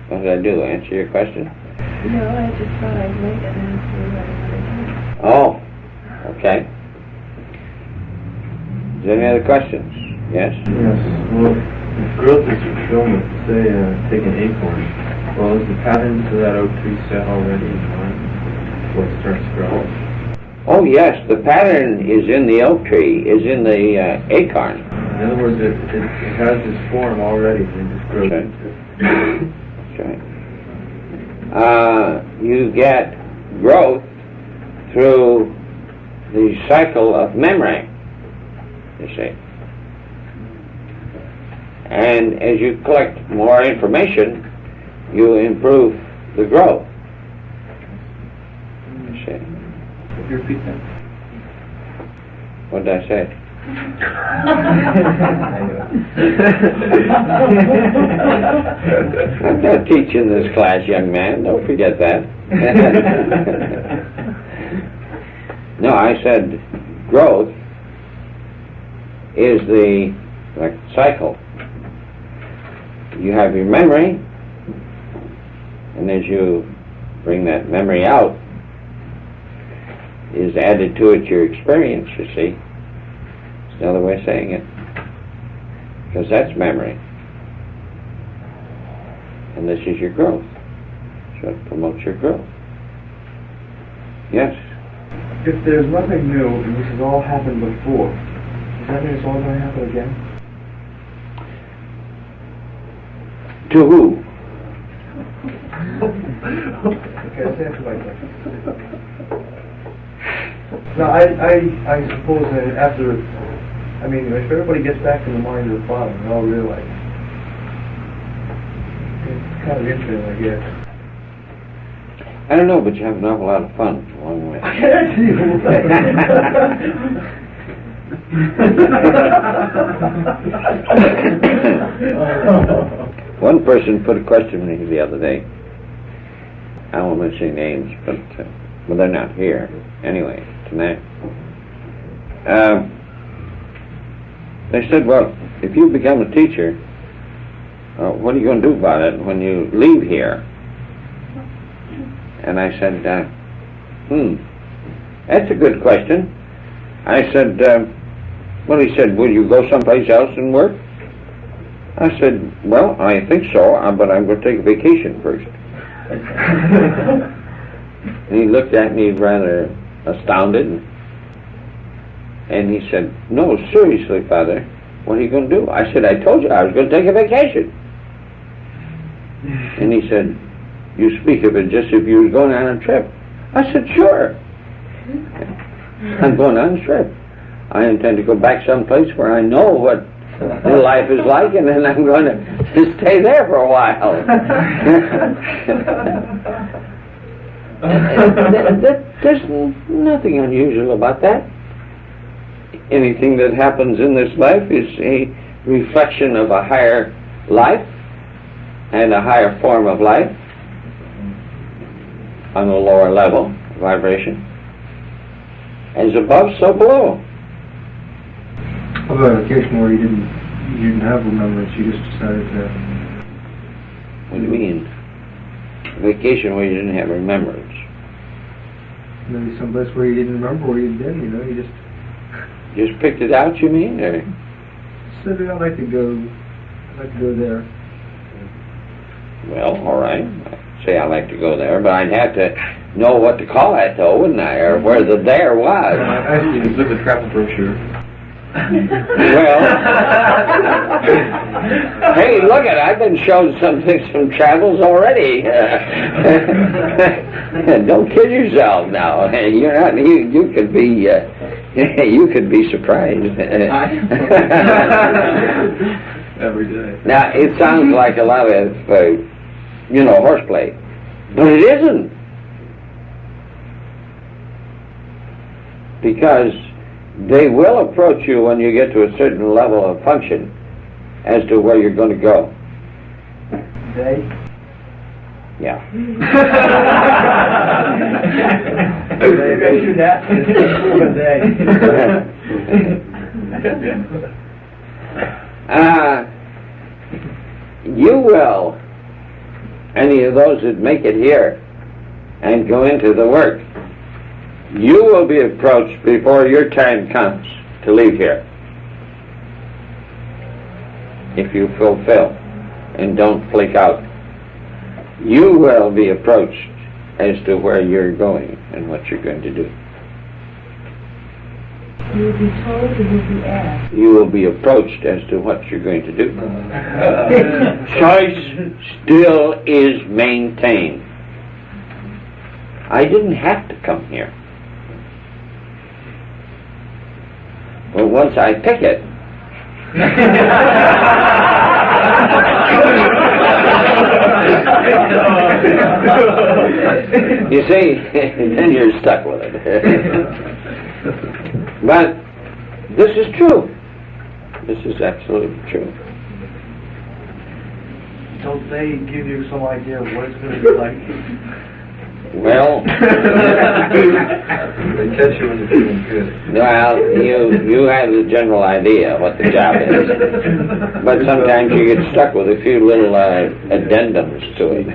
What did I do? Answer your question?
No, I just thought I'd wait and answer another time.
Oh. Okay. Is there any other questions? Yes?
Yes. Well, if growth is fulfillment, say, take an acorn. Well, is the pattern to that oak tree set already in mind before it starts to grow?
Oh, yes. The pattern is in the oak tree, is in the acorn.
In other words, it has this form already, and it just grows
Okay.
into it.
That's right. You get growth through the cycle of memory, you see. And as you collect more information, you improve the growth, you see.
Could you repeat that?
What did I say? I'm not teaching this class, young man. Don't forget that. No, I said growth is the cycle. You have your memory, and as you bring that memory out, is added to it your experience, you see. It's another way of saying it. Because that's memory. And this is your growth. So it promotes your growth. Yes?
If there's nothing new and this has all happened before, does that mean it's all going to happen again?
To who?
Okay, let's answer my question. Now, I suppose that after, I mean, if everybody gets back to the mind of the Father, they all realize. It's kind of interesting, I guess.
I don't know, but you have an awful lot of fun along the way. One person put a question to me the other day. I won't mention names, but well, they're not here anyway tonight. They said, "Well, if you become a teacher, what are you going to do about it when you leave here?" And I said, that's a good question. I said, well, he said, will you go someplace else and work? I said, well, I think so, but I'm going to take a vacation first. And he looked at me rather astounded, and he said, no, seriously, Father, what are you going to do? I said, I told you I was going to take a vacation. And he said, you speak of it just if you were going on a trip. I said, sure. I'm going on a trip. I intend to go back someplace where I know what life is like, and then I'm going to stay there for a while. There's nothing unusual about that. Anything that happens in this life is a reflection of a higher life and a higher form of life on a lower level vibration. As above, so below.
How about a vacation where you didn't have remembrance, you just decided to...
What do you mean? A vacation where you didn't have remembrance?
Maybe someplace where you didn't remember where you'd been, you just...
Just picked it out, you mean? Or?
Said, I'd like to go there.
Well, all right. I'd say I like to go there, but I'd have to know what to call it, though, wouldn't I? Or where the there was.
I see you just look at the travel brochure.
Well, hey, look at it. I've been shown some travels already. Don't kid yourself now. You're not. You could be. You could be surprised.
Every day.
Now it sounds like a lot of, horseplay, but it isn't, because they will approach you when you get to a certain level of function as to where you're going to go.
They?
Yeah. You will, any of those that make it here and go into the work, you will be approached before your time comes to leave here. If you fulfill and don't flake out, you will be approached as to where you're going and what you're going to do.
You will be told and you'll be asked.
You will be approached as to what you're going to do. Choice still is maintained. I didn't have to come here. But once I pick it, you see, then you're stuck with it. But this is true. This is absolutely true.
Don't they give you some idea of what it's going to be like?
Well,
They catch you when you're feeling good.
well, you have the general idea what the job is, but sometimes you get stuck with a few little addendums to it.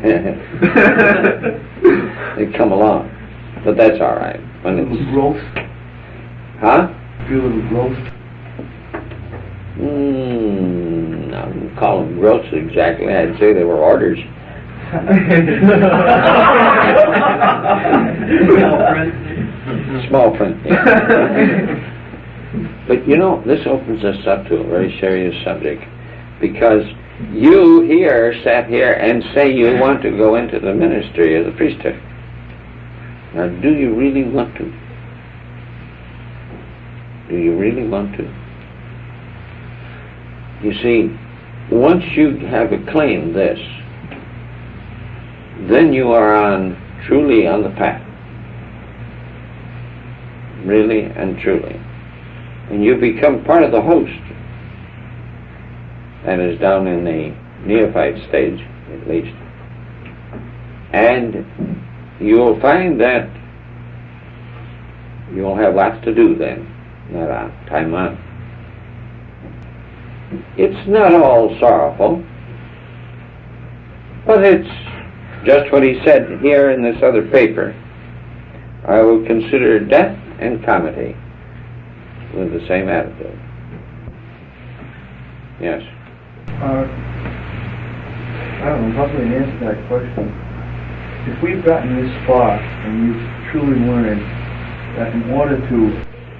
They come along, but that's all right. When it's
Growth?
huh?
Feel a little growth?
I wouldn't call them gross exactly. I'd say they were orders. Small print. Yeah. But you know, this opens us up to a very serious subject, because you here sat here and say you want to go into the ministry of the priesthood. Now, do you really want to? Do you really want to? You see, once you have acclaimed this, then you are truly on the path. Really and truly. And you become part of the host. That is down in the neophyte stage, at least. And you will find that you will have lots to do then, that time on. It's not all sorrowful, but it's just what he said here in this other paper. I will consider death and comedy with the same attitude. Yes.
I don't know, possibly an answer to that question. If we've gotten this far and you've truly learned that in order to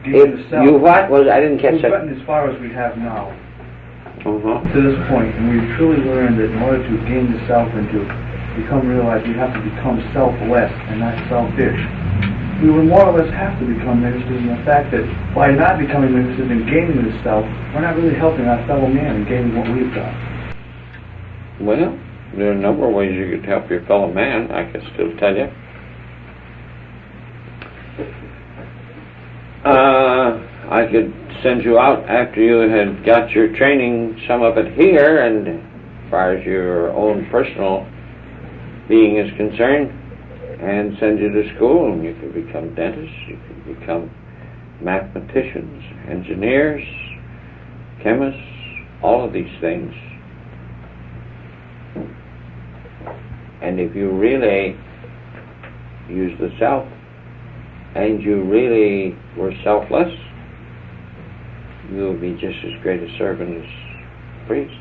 get to the self,
You what? I didn't catch
we've
that.
gotten as far as we have now
Uh-huh.
to this point, and we've truly learned that in order to gain the self and to realize we have to become selfless and not selfish, we would more or less have to become interested in the fact that by not becoming interested in gaining the self, we're not really helping our fellow man in gaining what we've got.
Well, there are a number of ways you could help your fellow man, I can still tell you. I could send you out after you had got your training, some of it here, and as far as your own personal being is concerned, and send you to school, and you could become dentists, you could become mathematicians, engineers, chemists, all of these things. And if you really use the self, and you really were selfless, you will be just as great a servant as a priest.